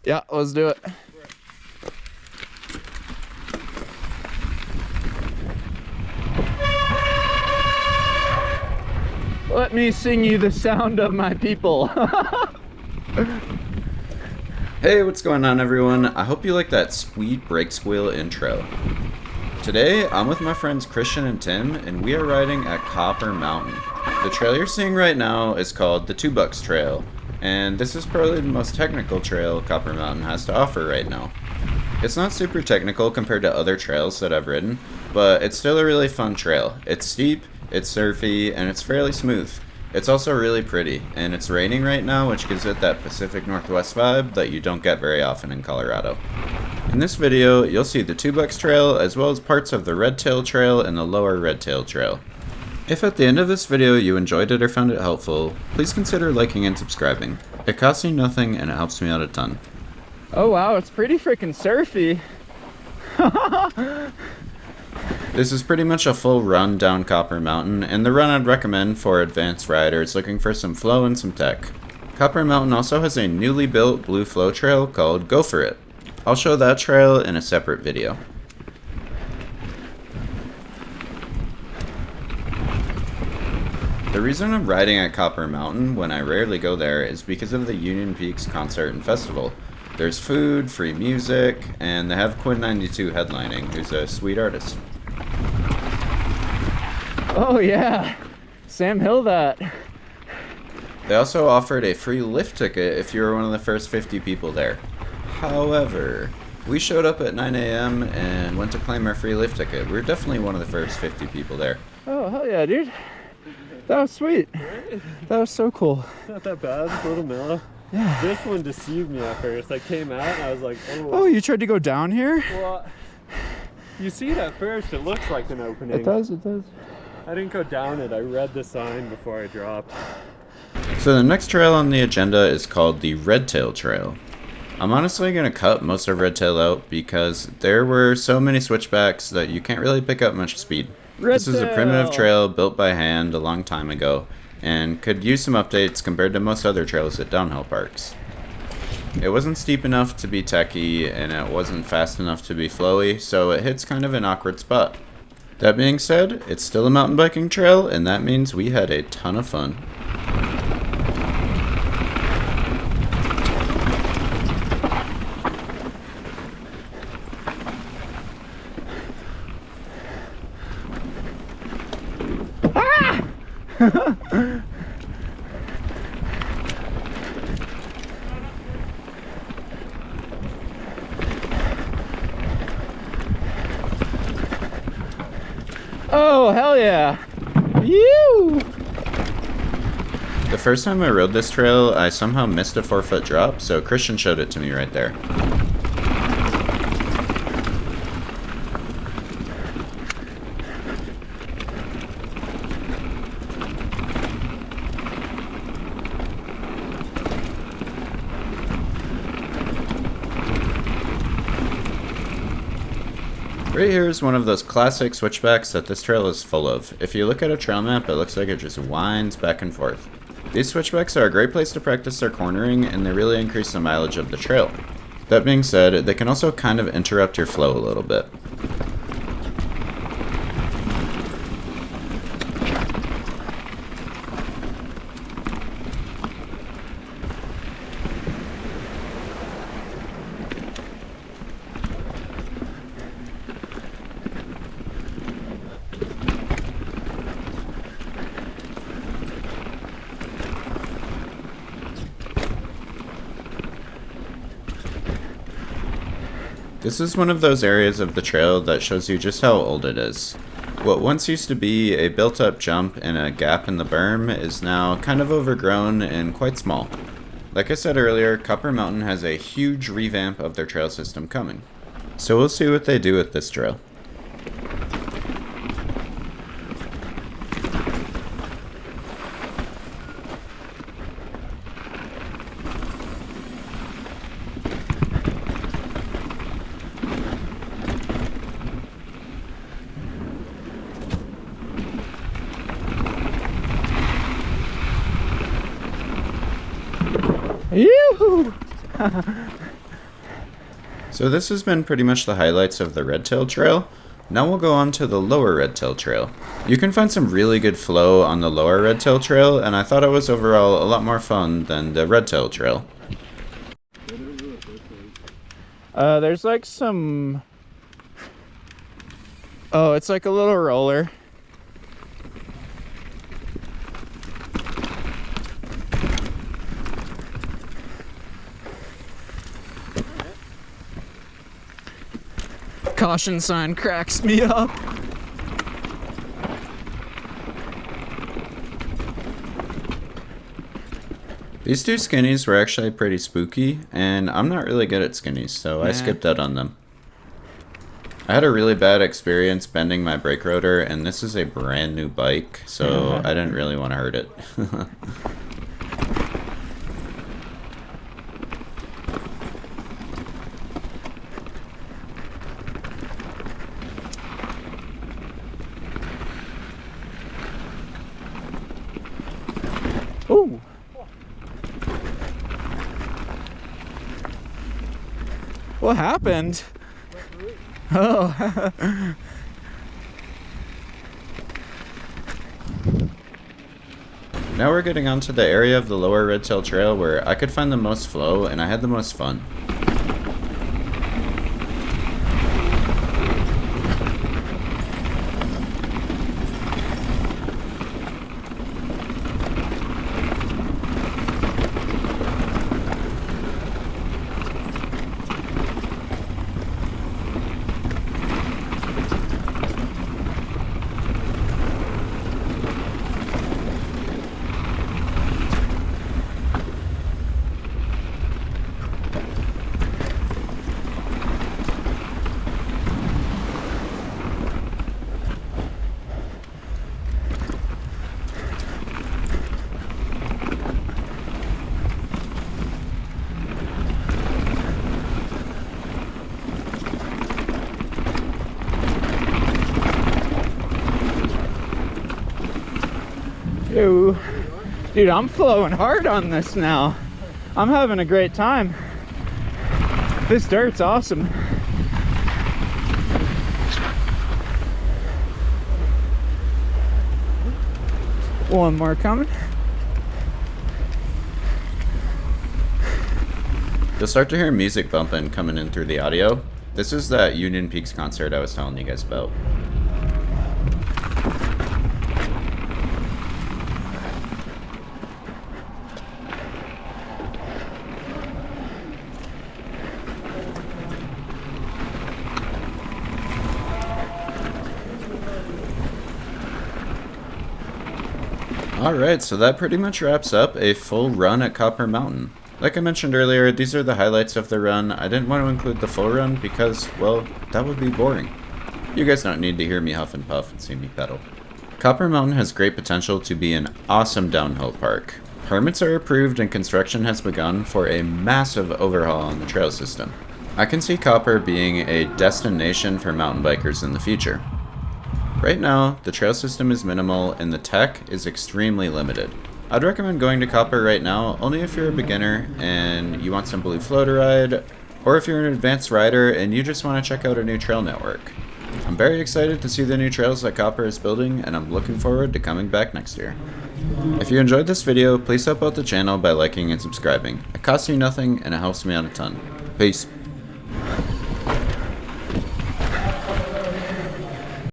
Yeah, let's do it. Let me sing you the sound of my people. Hey, what's going on, everyone? I hope you like that sweet brake squeal intro. Today, I'm with my friends Christian and Tim, and we are riding at Copper Mountain. The trail you're seeing right now is called the $2 Trail, and this is probably the most technical trail Copper Mountain has to offer right now. It's not super technical compared to other trails that I've ridden, but it's still a really fun trail. It's steep, it's surfy, and it's fairly smooth. It's also really pretty, and it's raining right now, which gives it that Pacific Northwest vibe that you don't get very often in Colorado. In this video, you'll see the $2 Trail, as well as parts of the Red Tail Trail and the Lower Red Tail Trail. If at the end of this video you enjoyed it or found it helpful, please consider liking and subscribing. It costs you nothing and it helps me out a ton. Oh wow, it's pretty freaking surfy. This is pretty much a full run down Copper Mountain, and the run I'd recommend for advanced riders looking for some flow and some tech. Copper Mountain also has a newly built blue flow trail called Go For It. I'll show that trail in a separate video. The reason I'm riding at Copper Mountain when I rarely go there is because of the Union Peaks Concert and Festival. There's food, free music, and they have Quinn 92 headlining, who's a sweet artist. Oh yeah, Sam Hill that. They also offered a free lift ticket if you were one of the first 50 people there. However, we showed up at 9 a.m. and went to claim our free lift ticket. We were definitely one of the first 50 people there. Oh hell yeah, dude. That was sweet. That was so cool. Not that bad, a little mellow. Yeah. This one deceived me at first. I came out and I was like, Oh, you tried to go down here? Well, you see it at first, it looks like an opening. It does, it does. I didn't go down it, I read the sign before I dropped. So the next trail on the agenda is called the Red Tail Trail. I'm honestly going to cut most of Red Tail out because there were so many switchbacks that you can't really pick up much speed. This is a primitive trail built by hand a long time ago and could use some updates compared to most other trails at downhill parks. It wasn't steep enough to be techy and it wasn't fast enough to be flowy, so it hits kind of an awkward spot. That being said, it's still a mountain biking trail, and that means we had a ton of fun. Oh hell yeah. You. The first time I rode this trail, I somehow missed a 4-foot drop, so Christian showed it to me right there. Right here is one of those classic switchbacks that this trail is full of. If you look at a trail map, it looks like it just winds back and forth. These switchbacks are a great place to practice their cornering, and they really increase the mileage of the trail. That being said, they can also kind of interrupt your flow a little bit. This is one of those areas of the trail that shows you just how old it is. What once used to be a built-up jump and a gap in the berm is now kind of overgrown and quite small. Like I said earlier, Copper Mountain has a huge revamp of their trail system coming. So we'll see what they do with this trail. Yoo-hoo! So this has been pretty much the highlights of the Redtail Trail. Now we'll go on to the lower Redtail Trail. You can find some really good flow on the lower Redtail Trail, and I thought it was overall a lot more fun than the Redtail Trail. There's like some... Oh, it's like a little roller. Caution sign cracks me up. These two skinnies were actually pretty spooky, and I'm not really good at skinnies, so I skipped out on them. I had a really bad experience bending my brake rotor, and this is a brand new bike, so I didn't really want to hurt it. Ooh. What happened? Oh. Now we're getting onto the area of the lower Redtail Trail where I could find the most flow and I had the most fun. Ew. Dude, I'm flowing hard on this now. I'm having a great time. This dirt's awesome. One more coming. You'll start to hear music bumping coming in through the audio. This is that Union Peaks concert I was telling you guys about. Alright, so that pretty much wraps up a full run at Copper Mountain. Like I mentioned earlier, these are the highlights of the run. I didn't want to include the full run because, well, that would be boring. You guys don't need to hear me huff and puff and see me pedal. Copper Mountain has great potential to be an awesome downhill park. Permits are approved and construction has begun for a massive overhaul on the trail system. I can see Copper being a destination for mountain bikers in the future. Right now, the trail system is minimal and the tech is extremely limited. I'd recommend going to Copper right now only if you're a beginner and you want some blue flow to ride, or if you're an advanced rider and you just want to check out a new trail network. I'm very excited to see the new trails that Copper is building, and I'm looking forward to coming back next year. If you enjoyed this video, please help out the channel by liking and subscribing. It costs you nothing and it helps me out a ton. Peace.